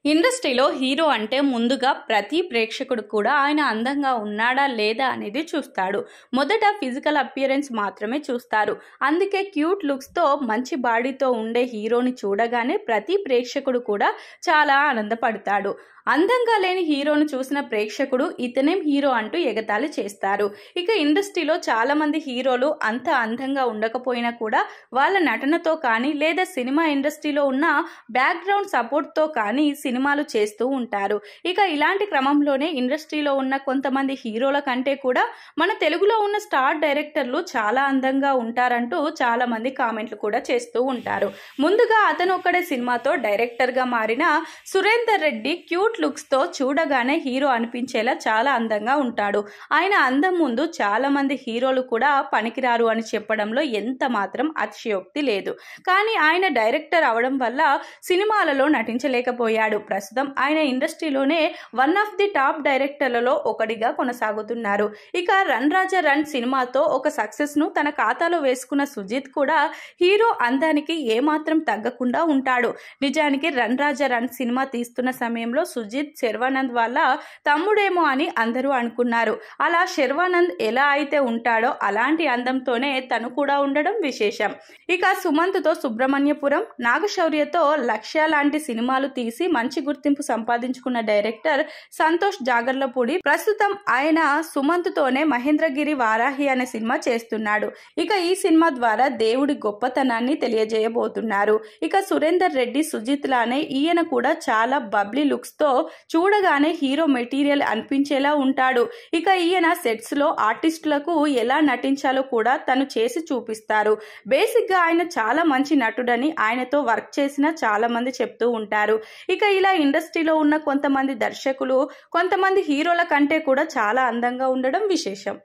ఇండస్ట్రీలో హీరో అంటే ముందుగా ప్రతి ప్రేక్షకుడు కూడా ఆయన అందంగా ఉన్నాడా లేదా అనేది చూస్తాడు. మొదట ఫిజికల్ అపియరెన్స్ మాత్రమే చూస్తారు. అందుకే క్యూట్ లుక్స్తో మంచి బాడీతో ఉండే హీరోని చూడగానే ప్రతి ప్రేక్షకుడు కూడా చాలా ఆనందపడతాడు. అందంగా లేని హీరోను చూసిన ప్రేక్షకుడు ఇతనేం హీరో అంటూ ఎగతాళి చేస్తారు. ఇక ఇండస్ట్రీలో చాలా మంది హీరోలు అంత అందంగా ఉండకపోయినా కూడా వాళ్ళ నటనతో కానీ లేదా సినిమా ఇండస్ట్రీలో ఉన్న బ్యాక్గ్రౌండ్ సపోర్ట్తో కానీ సినిమాలు చేస్తూ ఉంటారు. ఇక ఇలాంటి క్రమంలోనే ఇండస్ట్రీలో ఉన్న కొంతమంది హీరోల కంటే కూడా మన తెలుగులో ఉన్న స్టార్ డైరెక్టర్లు చాలా అందంగా ఉంటారంటూ చాలా మంది కామెంట్లు కూడా చేస్తూ ఉంటారు. ముందుగా అతను ఒక్కడే సినిమాతో డైరెక్టర్గా మారిన సురేందర్ రెడ్డి క్యూట్ లుక్స్ తో చూడగానే హీరో అనిపించేలా చాలా అందంగా ఉంటాడు. ఆయన అందం ముందు చాలా మంది హీరోలు కూడా పనికిరారు అని చెప్పడంలో ఎంత మాత్రం అతిశయోక్తి లేదు. కానీ ఆయన డైరెక్టర్ అవడం వల్ల సినిమాలలో నటించలేకపోయాడు. ప్రస్తుతం ఆయన ఇండస్ట్రీలోనే వన్ ఆఫ్ ది టాప్ డైరెక్టర్లలో ఒకటిగా కొనసాగుతున్నారు. ఇక రన్ రాజా రన్ సినిమాతో ఒక సక్సెస్ ను తన ఖాతాలో వేసుకున్న సుజిత్ కూడా హీరో అందానికి ఏమాత్రం తగ్గకుండా ఉంటాడు. నిజానికి రన్ రాజా రన్ సినిమా తీస్తున్న సమయంలో సుజిత్ శర్వానంద్ వాళ్ళ తమ్ముడేమో అని అందరూ అనుకున్నారు. అలా శర్వానంద్ ఎలా అయితే ఉంటాడో అలాంటి అందంతోనే తను కూడా ఉండడం విశేషం. ఇక సుమంత్తో సుబ్రహ్మణ్యపురం, నాగశౌర్యతో లక్ష్య లాంటి సినిమాలు తీసి మంచి గుర్తింపు సంపాదించుకున్న డైరెక్టర్ సంతోష్ జాగర్లపూడి ప్రస్తుతం ఆయన సుమంత్తోనే మహేంద్రగిరి వారాహి అనే సినిమా చేస్తున్నాడు. ఇక ఈ సినిమా ద్వారా దేవుడి గొప్పతనాన్ని తెలియజేయబోతున్నారు. ఇక సురేందర్ రెడ్డి సుజిత్ లానే ఈయన కూడా చాలా బబ్లీ లుక్స్ తో చూడగానే హీరో మెటీరియల్ అనిపించేలా ఉంటాడు. ఇక ఈయన సెట్స్ లో ఆర్టిస్టులకు ఎలా నటించాలో కూడా తను చేసి చూపిస్తారు. బేసిక్ గా ఆయన చాలా మంచి నటుడని ఆయనతో వర్క్ చేసిన చాలా మంది చెప్తూ ఉంటారు. ఇక ఇలా ఇండస్ట్రీలో ఉన్న కొంతమంది దర్శకులు కొంతమంది హీరోల కంటే కూడా చాలా అందంగా ఉండడం విశేషం.